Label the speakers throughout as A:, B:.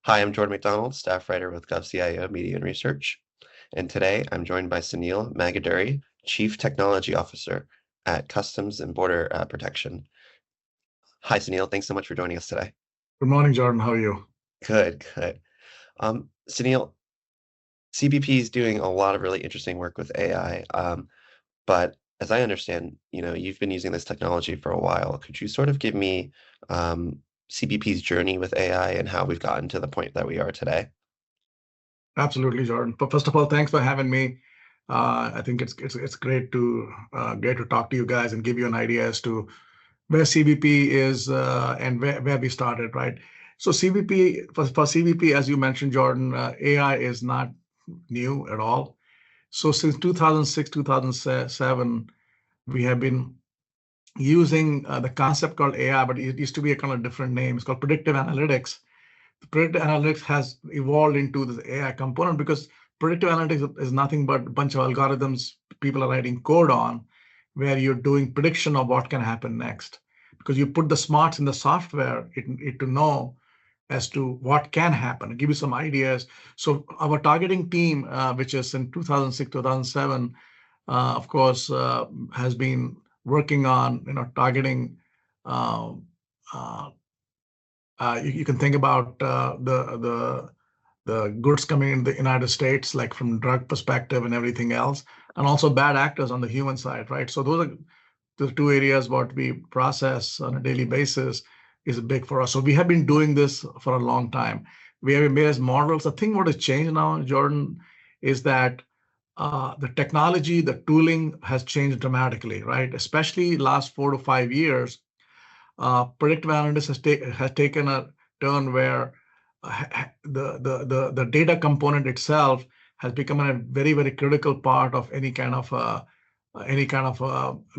A: Hi, I'm Jordan McDonald, staff writer with GovCIO Media and Research. And today I'm joined by Sunil Madhugiri, Chief Technology Officer at Customs and Border Protection. Hi, Sunil. Thanks so much for joining us today.
B: Good morning, Jordan. How are you?
A: Good, good. Sunil, CBP is doing a lot of really interesting work with AI, but as I understand, you've been using this technology for a while. Could you sort of give me CBP's journey with AI and how we've gotten to the point that we are today?
B: Absolutely, Jordan. But first of all, thanks for having me. I think it's great to talk to you guys and give you an idea as to where CBP is and where we started, right? So CBP for CBP, as you mentioned, Jordan, AI is not new at all. So since 2006, 2007, we have been using the concept called AI, but it used to be a kind of different name. It's called predictive analytics. Predictive analytics has evolved into this AI component because predictive analytics is nothing but a bunch of algorithms people are writing code on, where you're doing prediction of what can happen next. Because you put the smarts in the software, it to know as to what can happen, give you some ideas. So our targeting team, which is in 2006, 2007, of course, has been working on targeting uh, uh, you can think about the goods coming in the United States, like from drug perspective and everything else, and also bad actors on the human side, right? So those are the two areas what we process on a daily basis is big for us. So we have been doing this for a long time. We have various models. The thing what has changed now, Jordan, is that the technology, the tooling has changed dramatically, right? Especially last 4 to 5 years, predictive analytics has taken a turn where the data component itself has become a very, very critical part of any kind of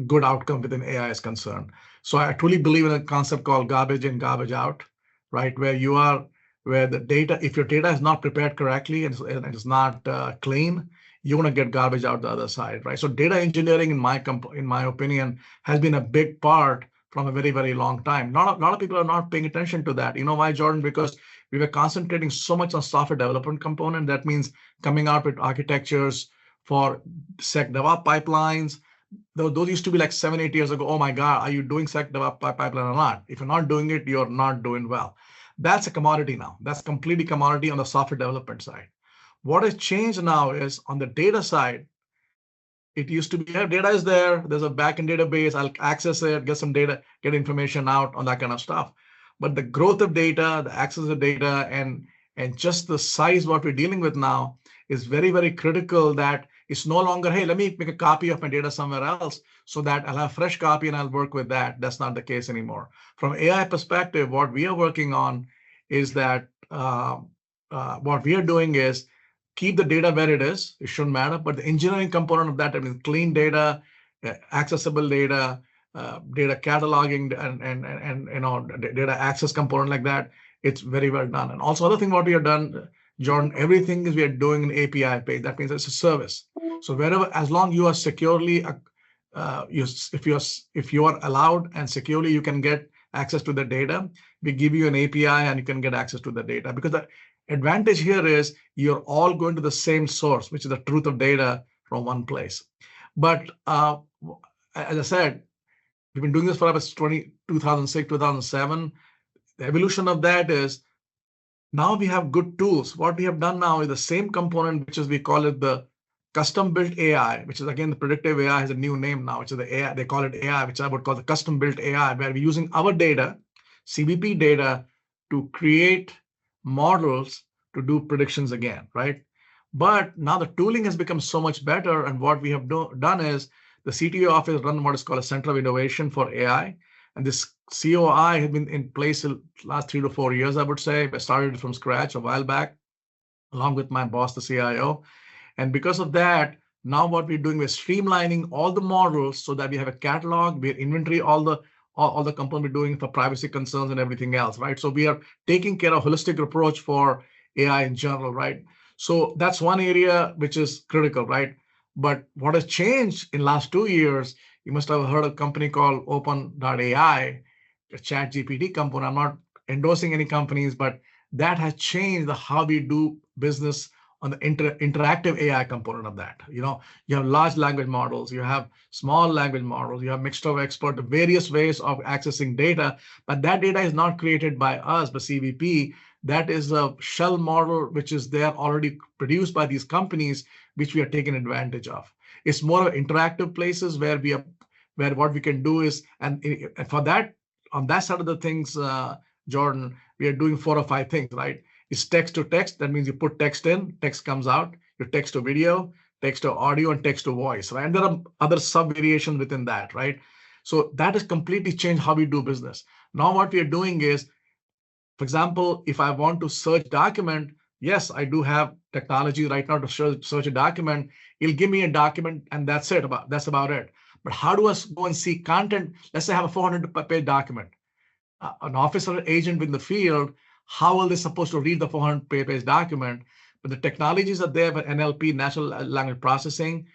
B: good outcome within AI is concerned. So I truly believe in a concept called garbage in, garbage out, right? Where the data, if your data is not prepared correctly and it's not clean, you're going to get garbage out the other side, right? So data engineering, in my opinion, has been a big part from a very, very long time. Not a lot of people are not paying attention to that. You know why, Jordan? Because we were concentrating so much on software development component. That means coming out with architectures for SecDevOps pipelines. Those used to be like 7, 8 years ago. Oh my God, are you doing SecDevOps pipeline or not? If you're not doing it, you're not doing well. That's a commodity now. That's completely commodity on the software development side. What has changed now is on the data side, it used to be, yeah, data is there. There's a backend database. I'll access it, get some data, get information out on that kind of stuff. But the growth of data, the access of data, and just the size what we're dealing with now is very, very critical that it's no longer, hey, let me make a copy of my data somewhere else so that I'll have a fresh copy and I'll work with that. That's not the case anymore. From AI perspective, what we are working on is that what we are doing is keep the data where it is. It shouldn't matter. But the engineering component of that, I mean, clean data, accessible data, data cataloging, and data access component like that. It's very well done. And also, other thing what we have done, Jordan, everything is we are doing an API page. That means it's a service. So wherever, as long you are securely, if you are allowed and securely, you can get access to the data. We give you an API and you can get access to the data because the advantage here is you're all going to the same source, which is the truth of data from one place. But as I said, we've been doing this for about 2006, 2007. The evolution of that is now we have good tools. What we have done now is the same component, which is we call it the custom built AI, which is again the predictive AI has a new name now, which is the AI. They call it AI, which I would call the custom built AI, where we're using our data, CBP data, to create models to do predictions again, right? But now the tooling has become so much better, and what we have done is the CTO office run what is called a Center of Innovation for AI, and this COI has been in place the last 3 to 4 years, I would say. I started from scratch a while back, along with my boss, the CIO. And because of that, now what we're doing, we're streamlining all the models so that we have a catalog, we inventory all the components we're doing for privacy concerns and everything else, right? So we are taking care of a holistic approach for AI in general, right? So that's one area which is critical, right? But what has changed in last 2 years, you must have heard a company called Open.ai, a chat GPT component. I'm not endorsing any companies, but that has changed how we do business on the interactive AI component of that. You have large language models, you have small language models, you have mixture of expert, various ways of accessing data, but that data is not created by us, by CVP. That is a shell model which is there already produced by these companies, which we are taking advantage of. It's more of interactive places where what we can do is, and for that, on that side of the things, Jordan, we are doing 4 or 5 things, right? It's text to text. That means you put text in, text comes out. Your text to video, text to audio, and text to voice, right? And there are other sub variations within that, right? So that has completely changed how we do business. Now what we are doing is, for example, if I want to search document, yes, I do have technology right now to search a document. It'll give me a document, and that's about it. But how do I go and see content? Let's say I have a 400-page document. An officer or agent in the field, how are they supposed to read the 400-page document? But the technologies are there with NLP, natural language processing,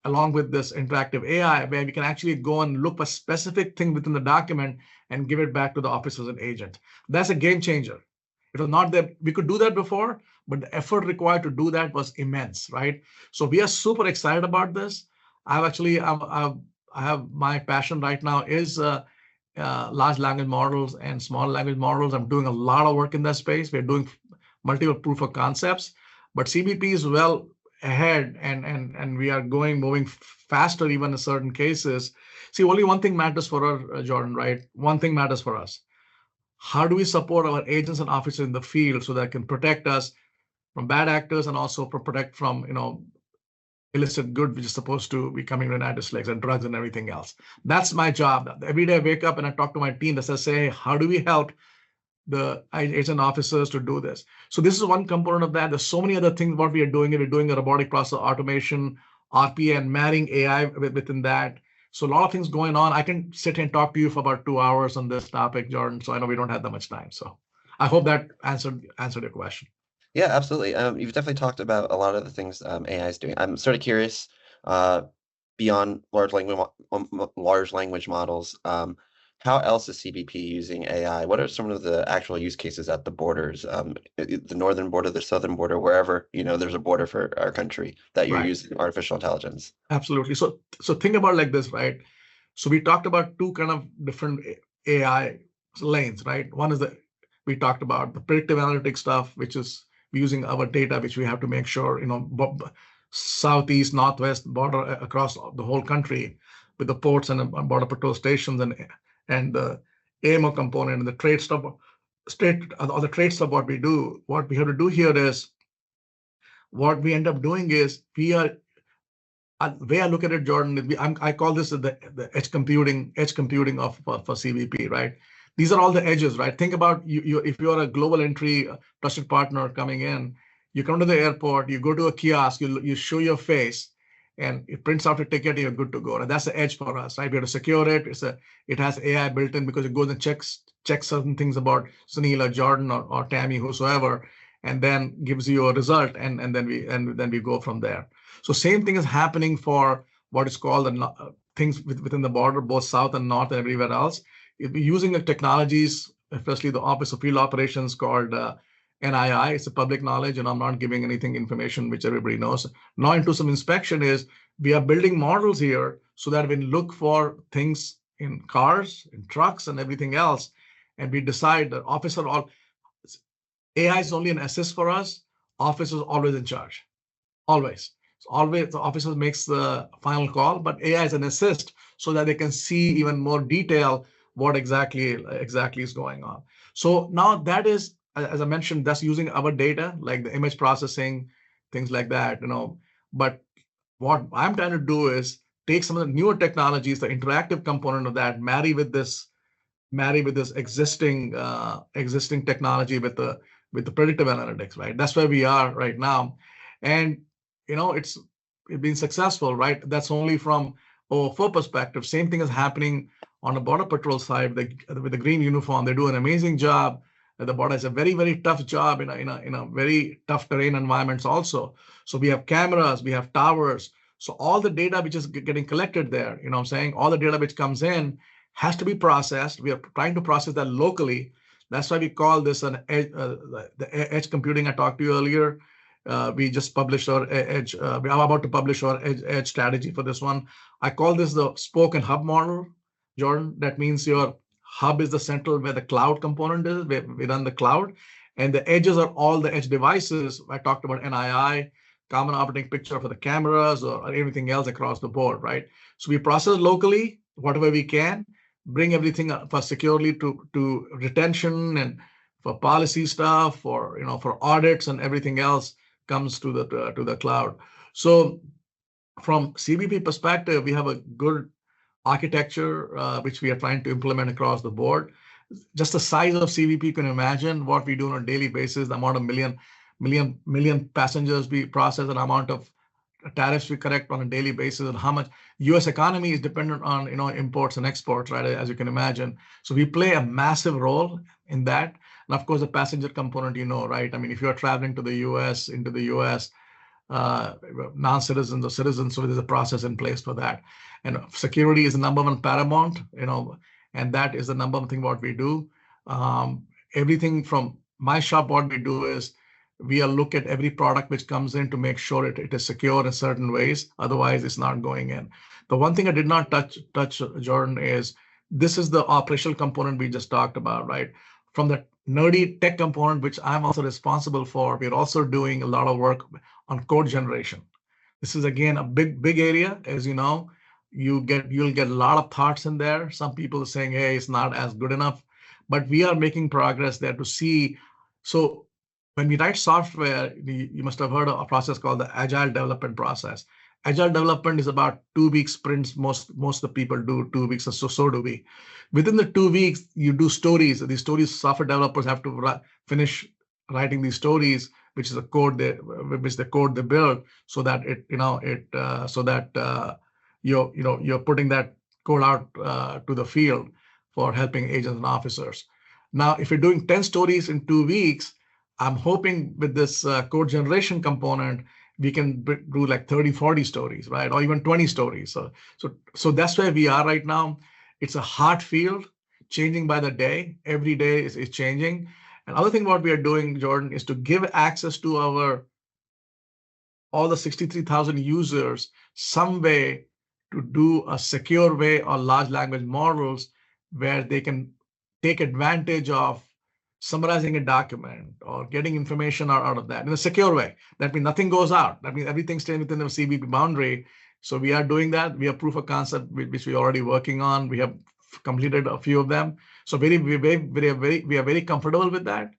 B: along with this interactive AI, where we can actually go and look for specific thing within the document and give it back to the officers and agent. That's a game changer. It was not that we could do that before, but the effort required to do that was immense, right? So we are super excited about this. I have my passion right now is large language models and small language models. I'm doing a lot of work in that space. We're doing multiple proof of concepts, but CBP is well ahead, and we are moving faster even in certain cases. See, only one thing matters for us, Jordan, right? One thing matters for us. How do we support our agents and officers in the field so that can protect us from bad actors and also protect from illicit good, which is supposed to be coming to the United States, and drugs and everything else. That's my job. Every day I wake up and I talk to my team that says, hey, how do we help the agent officers to do this? So this is one component of that. There's so many other things what we are doing. We're doing the robotic process automation, RPA, and marrying AI within that. So a lot of things going on. I can sit here and talk to you for about 2 hours on this topic, Jordan. So I know we don't have that much time. So I hope that answered your question.
A: Yeah, absolutely. You've definitely talked about a lot of the things AI is doing. I'm sort of curious, beyond large language models, how else is CBP using AI? What are some of the actual use cases at the borders, the northern border, the southern border, wherever there's a border for our country that you're using artificial intelligence?
B: Absolutely. So think about it like this, right? So we talked about two kind of different AI lanes, right? One is we talked about the predictive analytics stuff, which is using our data, which we have to make sure, southeast, northwest border across the whole country with the ports and border patrol stations and the AMO component and the trade stuff, all the trade stuff, what we do. What we have to do here is, what we end up doing is, the way I look at it, Jordan, I call this the edge computing for CVP, right? These are all the edges, right? Think about if you're a global entry trusted partner coming in, you come to the airport, you go to a kiosk, you show your face, and it prints out a ticket, you're good to go. And that's the edge for us, right? We have to secure it. It has AI built in because it goes and checks certain things about Sunil or Jordan or Tammy, whosoever, and then gives you a result, and then we go from there. So same thing is happening for what is called the things within the border, both south and north and everywhere else. Using the technologies, especially the Office of Field Operations called NII. It's a public knowledge, and I'm not giving anything information which everybody knows. Now into some inspection is, we are building models here so that we look for things in cars, in trucks, and everything else, and we decide that AI is only an assist for us. Officer is always in charge, always. So always the officer makes the final call, but AI is an assist so that they can see even more detail what exactly is going on. So now that is, as I mentioned, that's using our data, like the image processing, things like that, But what I'm trying to do is take some of the newer technologies, the interactive component of that, marry with this existing technology with the predictive analytics, right? That's where we are right now, and it's been successful, right? That's only from O4 perspective. Same thing is happening on the border patrol side with the green uniform. They do an amazing job. The border is a very, very tough job in a very tough terrain environments also. So we have cameras, we have towers. So all the data which is getting collected there, all the data which comes in has to be processed. We are trying to process that locally. That's why we call this an edge, the edge computing I talked to you earlier. We just published our edge. We are about to publish our edge strategy for this one. I call this the spoke and hub model, Jordan. That means your hub is the central where the cloud component is. We run the cloud, and the edges are all the edge devices. I talked about NII, common operating picture for the cameras or anything else across the board, right? So we process locally whatever we can, bring everything for securely to retention and for policy stuff, for for audits and everything else comes to the cloud. So from CBP perspective, we have a good architecture which we are trying to implement across the board. Just the size of CBP, you can imagine what we do on a daily basis, the amount of million passengers we process, the amount of tariffs we collect on a daily basis, and how much U.S. economy is dependent on imports and exports, right? As you can imagine. So we play a massive role in that. And of course, the passenger component, right? I mean, if you're traveling to the U.S., into the U.S., non-citizens or citizens, so there's a process in place for that. And security is the number one paramount, and that is the number one thing what we do. Everything from my shop, what we do is we look at every product which comes in to make sure it is secure in certain ways. Otherwise, it's not going in. The one thing I did not touch, Jordan, is this is the operational component we just talked about, right? From the nerdy tech component, which I'm also responsible for, we're also doing a lot of work on code generation. This is again a big area, as you know. You'll get a lot of thoughts in there. Some people are saying, hey, it's not as good enough, but we are making progress there to see. So when we write software, you must have heard of a process called the agile development process. Agile development is about 2 week sprints. Most of the people do 2 weeks, so do we. Within the 2 weeks, you do stories. These stories, software developers have to finish writing these stories, which is the code they build, so that you're putting that code out to the field for helping agents and officers. Now, if you're doing 10 stories in 2 weeks, I'm hoping with this code generation component, we can do like 30, 40 stories, right? Or even 20 stories. So that's where we are right now. It's a hot field, changing by the day. Every day is changing. And other thing what we are doing, Jordan, is to give access to all the 63,000 users some way to do a secure way or large language models where they can take advantage of summarizing a document or getting information out of that in a secure way. That means nothing goes out. That means everything stays within the CBP boundary. So we are doing that. We have proof of concept, which we're already working on. We have completed a few of them. So we are very comfortable with that.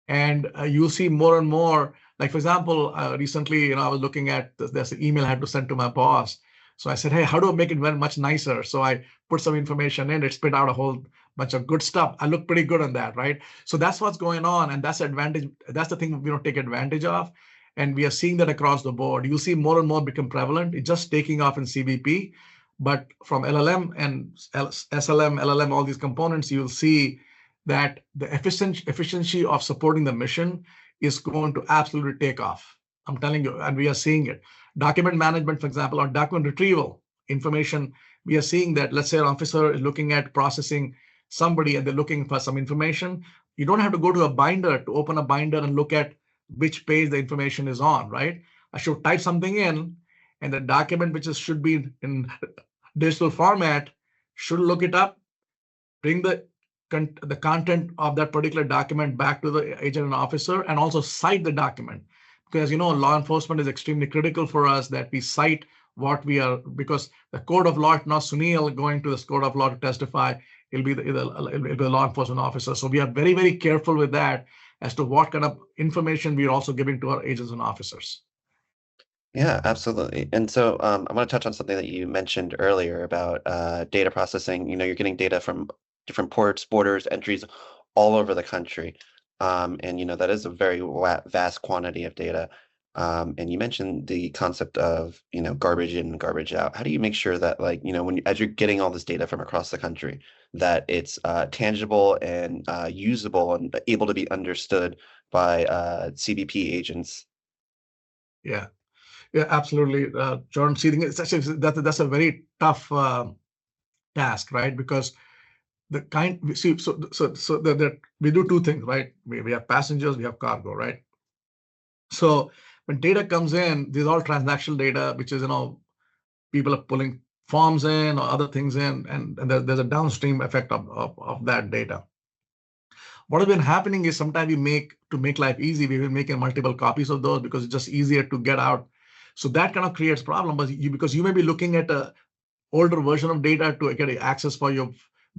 B: And you'll see more and more. Like, for example, recently, I was looking at there's an email I had to send to my boss. So I said, hey, how do I make it very much nicer? So I put some information in, it spit out a whole bunch of good stuff. I look pretty good on that, right? So that's what's going on. And that's the advantage. That's the thing we don't take advantage of. And we are seeing that across the board. You'll see more and more become prevalent. It's just taking off in CBP. But from LLM and SLM, LLM, all these components, you'll see that the efficiency of supporting the mission is going to absolutely take off. I'm telling you, and we are seeing it. Document management, for example, or document retrieval information, we are seeing that, let's say an officer is looking at processing somebody and they're looking for some information. You don't have to go to a binder to open a binder and look at which page the information is on, right? I should type something in, and the document, which should be in digital format, should look it up, bring the content of that particular document back to the agent and officer, and also cite the document. Because, law enforcement is extremely critical for us that we cite what we are, because the code of law, not Sunil going to this code of law to testify, it'll be the law enforcement officer. So we are very, very careful with that as to what kind of information we are also giving to our agents and officers.
A: Yeah, absolutely. And so I want to touch on something that you mentioned earlier about data processing. You're getting data from different ports, borders, entries all over the country. And that is a very vast quantity of data. And you mentioned the concept of, garbage in, garbage out. How do you make sure that, like, as you're getting all this data from across the country, that it's tangible and usable and able to be understood by CBP agents?
B: Yeah, absolutely, Jordan. See, that's a very tough task, right? Because the kind we see, so that we do two things, right? We have passengers, we have cargo, right? So when data comes in, these are all transactional data, which is, people are pulling forms in or other things in, and there's a downstream effect of that data. What has been happening is sometimes to make life easy, we've been making multiple copies of those because it's just easier to get out. So that kind of creates problem, because you may be looking at a older version of data to get access for your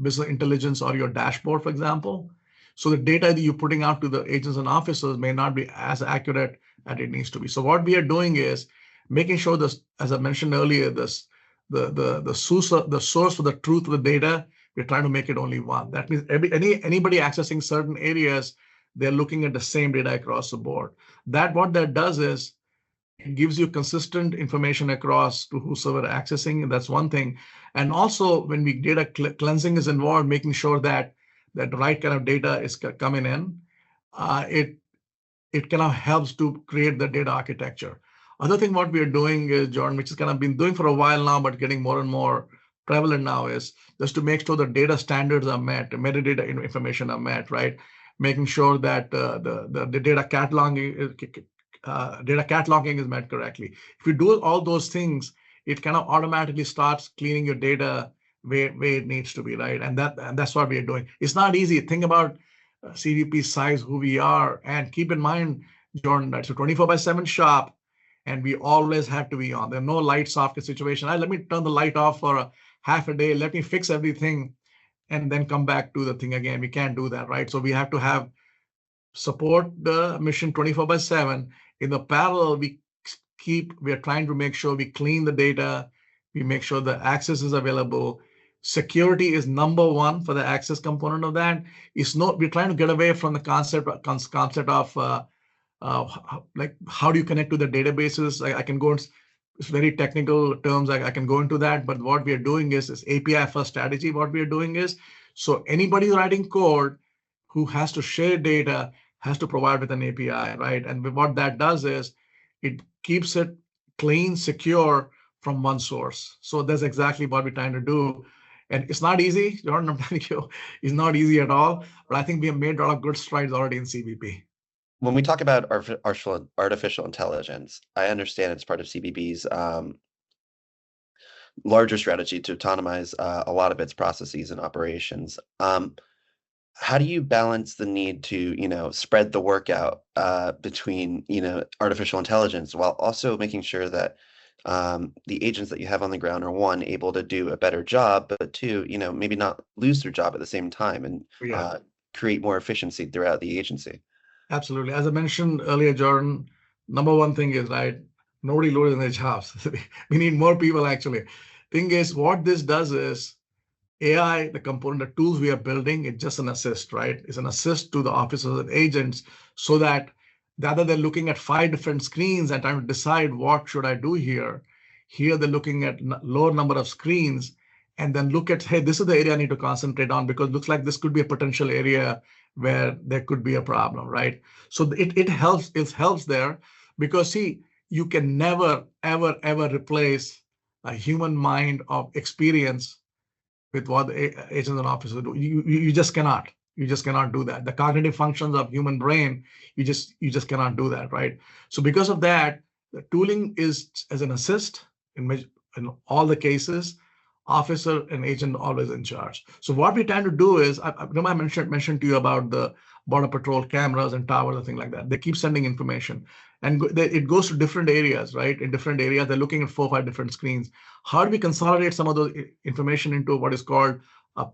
B: business intelligence or your dashboard, for example. So the data that you're putting out to the agents and officers may not be as accurate as it needs to be. So what we are doing is making sure this, as I mentioned earlier, the source for the truth of the data, we're trying to make it only one. That means anybody accessing certain areas, they're looking at the same data across the board. What that does is it gives you consistent information across to whosoever accessing, and that's one thing. And also, when data cleansing is involved, making sure that the right kind of data is coming in, it kind of helps to create the data architecture. Other thing what we are doing is, Jordan, which is kind of been doing for a while now, but getting more and more prevalent now, is just to make sure the data standards are met, metadata information are met, right? Making sure that the data cataloging is met correctly. If you do all those things, it kind of automatically starts cleaning your data where it needs to be, right? And that's what we are doing. It's not easy. Think about CVP size, who we are, and keep in mind, Jordan, that's a 24/7 shop, and we always have to be on. There's no lights off situation. Let me turn the light off for a half a day. Let me fix everything, and then come back to the thing again. We can't do that, right? So we have to have support the mission 24/7. In the parallel, we are trying to make sure we clean the data, we make sure the access is available. Security is number one for the access component of that. We're trying to get away from the concept of like, how do you connect to the databases? I can go into very technical terms. I can go into that, but what we are doing is API first strategy. What we are doing is, so anybody writing code who has to share data has to provide with an API, right? And what that does is it keeps it clean, secure from one source. So that's exactly what we're trying to do. And it's not easy, Jordan, I'm telling you, it's not easy at all. But I think we have made a lot of good strides already in CBP.
A: When we talk about artificial intelligence, I understand it's part of CBP's larger strategy to autonomize a lot of its processes and operations. How do you balance the need to, spread the work out between, artificial intelligence while also making sure that the agents that you have on the ground are, one, able to do a better job, but two, maybe not lose their job at the same time and
B: Yeah,
A: create more efficiency throughout the agency?
B: absolutely. As I mentioned earlier, Jordan, number one thing is, right, nobody losing their jobs. We need more people, actually. Thing is, what this does is AI, the component, the tools we are building, it's just an assist, right? It's an assist to the officers and agents, so that rather than looking at 5 different screens and trying to decide what should I do here, they're looking at lower number of screens and then look at, hey, this is the area I need to concentrate on because it looks like this could be a potential area where there could be a problem, right? So it helps there, because see, you can never, ever, ever replace a human mind of experience with what the agents and officers do. You just cannot. You just cannot do that. The cognitive functions of human brain, you just cannot do that, right? So because of that, the tooling is as an assist in all the cases. Officer and agent always in charge. So what we're trying to do is, I remember I mentioned to you about the border patrol cameras and towers and things like that. They keep sending information, and it goes to different areas, right? In different areas, they're looking at 4 or 5 different screens. How do we consolidate some of those information into what is called a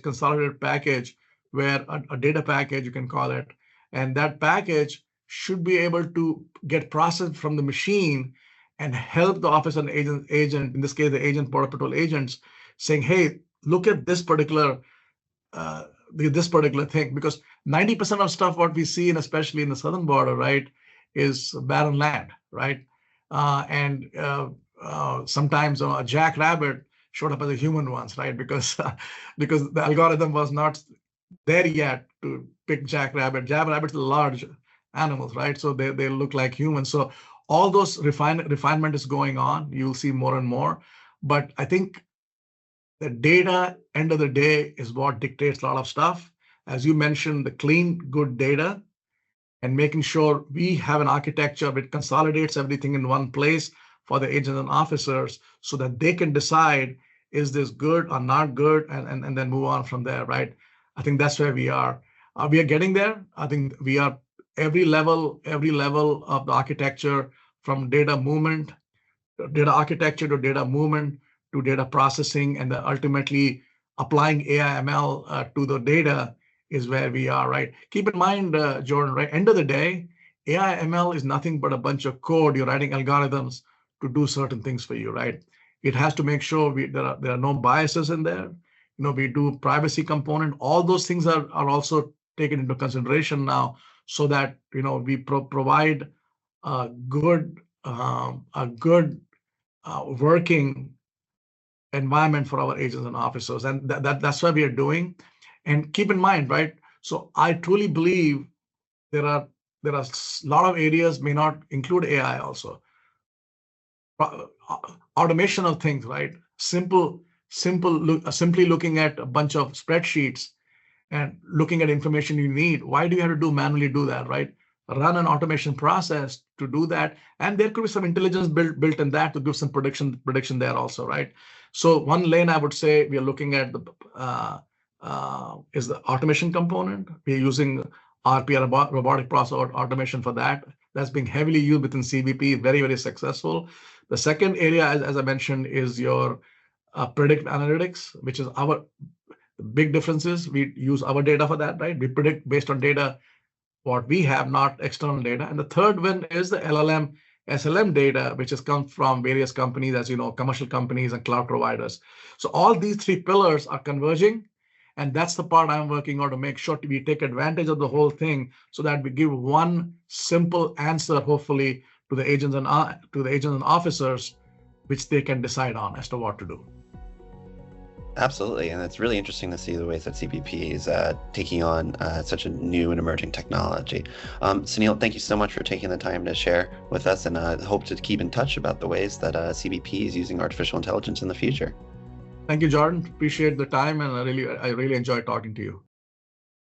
B: consolidated package, where a data package, you can call it, and that package should be able to get processed from the machine and help the officer and agent, in this case, the border patrol agents, saying, hey, look at this particular thing, because 90% of stuff what we see, and especially in the southern border, right, is barren land, right? Sometimes a jackrabbit showed up as a human once, right? Because the algorithm was not there yet to pick jackrabbit. Jackrabbits are large animals, right? So they look like humans. So all those refinement is going on. You'll see more and more. But I think The data, end of the day, is what dictates a lot of stuff. As you mentioned, the clean, good data and making sure we have an architecture which consolidates everything in one place for the agents and officers so that they can decide, is this good or not good, and then move on from there, right? I think that's where we are. We are getting there. I think we are every level of the architecture, from data architecture to data movement to data processing, and then ultimately applying AI ML to the data is where we are, right? Keep in mind, Jordan, right? End of the day, AI ML is nothing but a bunch of code. You're writing algorithms to do certain things for you, right? It has to make sure there are no biases in there. We do privacy component. All those things are also taken into consideration now, so that we provide a good working environment for our agents and officers, and that's what we are doing. And keep in mind, right? So I truly believe there are a lot of areas may not include AI also. Automation of things, right? Simply looking at a bunch of spreadsheets and looking at information you need. Why do you have to manually do that, right? Run an automation process to do that, and there could be some intelligence built in that to give some prediction there also, right? So one lane I would say we are looking at is the automation component. We are using RPA, robotic process automation, for that. That's being heavily used within CBP, very, very successful. The second area, as I mentioned, is your predictive analytics, which is our big differences. We use our data for that, right? We predict based on data what we have, not external data. And the third one is the LLM, SLM data, which has come from various companies, as you know, commercial companies and cloud providers. So all these three pillars are converging, and that's the part I'm working on, to make sure we take advantage of the whole thing, so that we give one simple answer, hopefully, to the agents and officers, which they can decide on as to what to do.
A: Absolutely, and it's really interesting to see the ways that CBP is taking on such a new and emerging technology. Sunil, thank you so much for taking the time to share with us, and hope to keep in touch about the ways that CBP is using artificial intelligence in the future.
B: Thank you, Jordan. Appreciate the time, and I really enjoyed talking to you.